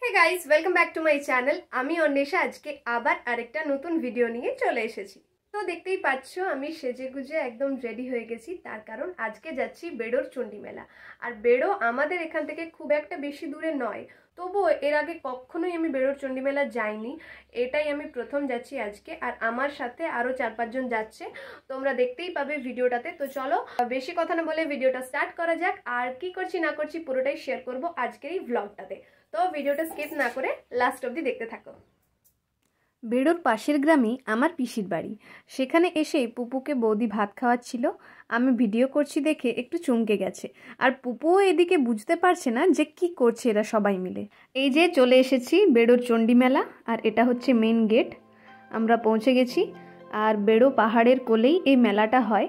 Hey guys, welcome back to my channel. আমি অন্বেষা আজকে আবার আরেকটা নতুন ভিডিও নিয়ে চলে এসেছি। তো দেখতেই পাচ্ছ আমি সেজে গুজে একদম রেডি হয়ে গেছি, তার কারণ আজকে যাচ্ছি বেড়োর চণ্ডী মেলা। আর বেড়ো আমাদের এখান থেকে খুব একটা বেশি দূরে নয়, তবুও এর আগে কখনোই আমি বেড়োর চণ্ডী মেলা যাইনি। এটাই আমি প্রথম যাচ্ছি আজকে, আর আমার সাথে আরও 4-5 জন যাচ্ছে, তোমরা দেখতেই পাবে ভিডিওটাতে। তো চলো বেশি কথা না বলে ভিডিওটা স্টার্ট করা যাক। আর কি করছি না করছি পুরোটাই শেয়ার করব আজকের এই ভ্লগটাতে। তো ভিডিওটা স্কিপ না করে লাস্ট অবধি দেখতে থাকো। বেড়োর পাশের গ্রামেই আমার পিসির বাড়ি। সেখানে এসেই পুপুকে বৌদি ভাত খাওয়াচ্ছিল। আমি ভিডিও করছি দেখে একটু চমকে গেছে, আর পুপুও এদিকে বুঝতে পারছে না যে কি করছে এরা সবাই মিলে। এই যে চলে এসেছি বেড়োর চণ্ডী মেলা, আর এটা হচ্ছে মেন গেট। আমরা পৌঁছে গেছি। আর বেড়ো পাহাড়ের কোলেই এই মেলাটা হয়।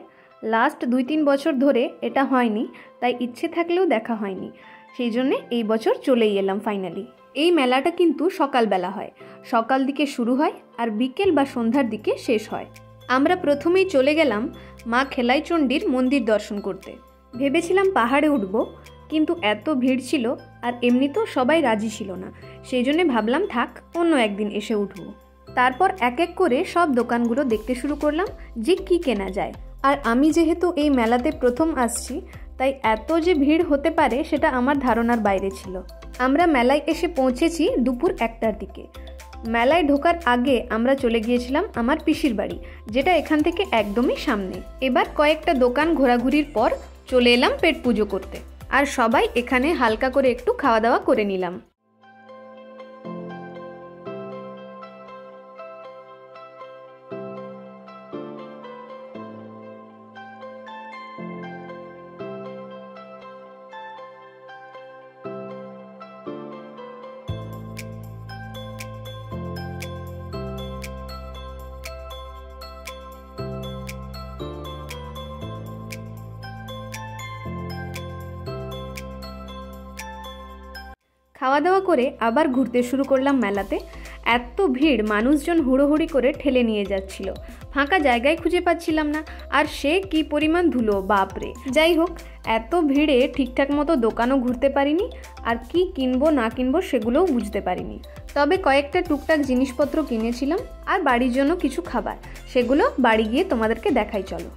লাস্ট 2-3 বছর ধরে এটা হয়নি, তাই ইচ্ছে থাকলেও দেখা হয়নি। সেই জন্যে এই বছর চলেই এলাম ফাইনালি। এই মেলাটা কিন্তু সকালবেলা হয়, সকাল দিকে শুরু হয় আর বিকেল বা সন্ধ্যার দিকে শেষ হয়। আমরা প্রথমেই চলে গেলাম মা খেলাই চণ্ডীর মন্দির দর্শন করতে। ভেবেছিলাম পাহাড়ে উঠব, কিন্তু এত ভিড় ছিল আর এমনিতেও সবাই রাজি ছিল না, সেই জন্যে ভাবলাম থাক, অন্য একদিন এসে উঠব। তারপর এক এক করে সব দোকানগুলো দেখতে শুরু করলাম যে কি কেনা যায়। আর আমি যেহেতু এই মেলাতে প্রথম আসছি, তাই এত যে ভিড় হতে পারে সেটা আমার ধারণার বাইরে ছিল। আমরা মেলায় এসে পৌঁছেছি দুপুর 1টার দিকে। মেলায় ঢোকার আগে আমরা চলে গিয়েছিলাম আমার পিসির বাড়ি, যেটা এখান থেকে একদমই সামনে। এবার কয়েকটা দোকান ঘোরাঘুরির পর চলে এলাম পেট পুজো করতে, আর সবাই এখানে হালকা করে একটু খাওয়া দাওয়া করে নিলাম। খাওয়া দাওয়া করে আবার ঘুরতে শুরু করলাম মেলাতে। এত ভিড়, মানুষজন হুড়োহুড়ি করে ঠেলে নিয়ে যাচ্ছিল, ফাঁকা জায়গায় খুঁজে পাচ্ছিলাম না। আর সে কি পরিমাণ ধুলো, বাপরে। যাই হোক, এত ভিড়ে ঠিকঠাক মতো দোকানও ঘুরতে পারিনি, আর কি কিনবো না কিনবো সেগুলোও বুঝতে পারিনি। তবে কয়েকটা টুকটাক জিনিসপত্র কিনেছিলাম, আর বাড়ির জন্য কিছু খাবার, সেগুলো বাড়ি গিয়ে তোমাদেরকে দেখাই চলো।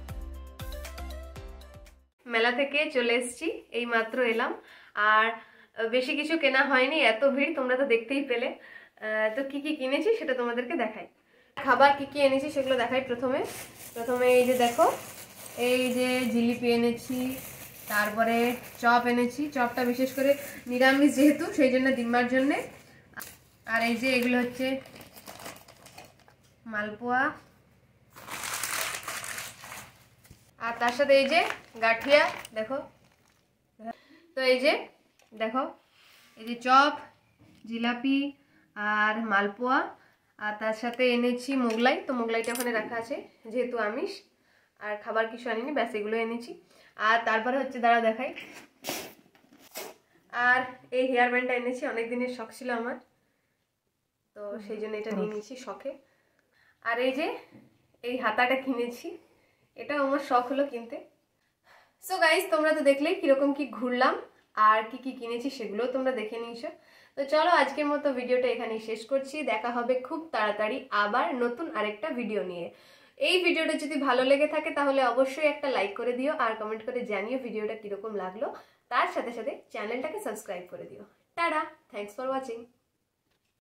মেলা থেকে চলে এসেছি, এই মাত্র এলাম। আর বেশি কিছু কেনা হয়নি, এত ভিড় তোমরা তো দেখতেই পেলে। তো কি কি কিনেছি সেটা তোমাদেরকে দেখাই। খাবার কি কি এনেছি সেগুলো দেখাই। প্রথমে এই যে দেখো, এই যে জিলিপি এনেছি, তারপরে চপ এনেছি। চপটা বিশেষ করে নিরামিষ যেহেতু, সেই জন্য দিম্মার জন্যে। আর এই যে এগুলো হচ্ছে মালপোয়া, আর তার সাথে এই যে গাঠিয়া দেখো। তো এই যে দেখো, এই যে চপ, জিলাপি আর মালপোয়া, আর তার সাথে এনেছি মোগলাই। তো মোগলাইটা ওখানে রাখা আছে যেহেতু আমিষ। আর খাবার কিছু আনিনি, ব্যাস এগুলো এনেছি। আর তারপরে হচ্ছে দাঁড়া দেখাই, আর এই হেয়ার ব্যান্ডটা এনেছি, অনেক দিনের শখ ছিল আমার, তো সেই জন্য এটা নিয়ে নিয়েছি শখে। আর এই যে এই হাতাটা কিনেছি, এটা আমার শখ হলো কিনতে। সো গাইস, তোমরা তো দেখলেই কিরকম কি ঘুরলাম আর কি কি কিনেছি সেগুলো তোমরা দেখে নিয়েছো। তো চলো আজকের মতো ভিডিওটা এখানেই শেষ করছি। দেখা হবে খুব তাড়াতাড়ি আবার নতুন আরেকটা ভিডিও নিয়ে। এই ভিডিওটা যদি ভালো লেগে থাকে তাহলে অবশ্যই একটা লাইক করে দিও, আর কমেন্ট করে জানিও ভিডিওটা কিরকম লাগলো। তার সাথে সাথে চ্যানেলটাকে সাবস্ক্রাইব করে দিও। Tata, thanks for watching.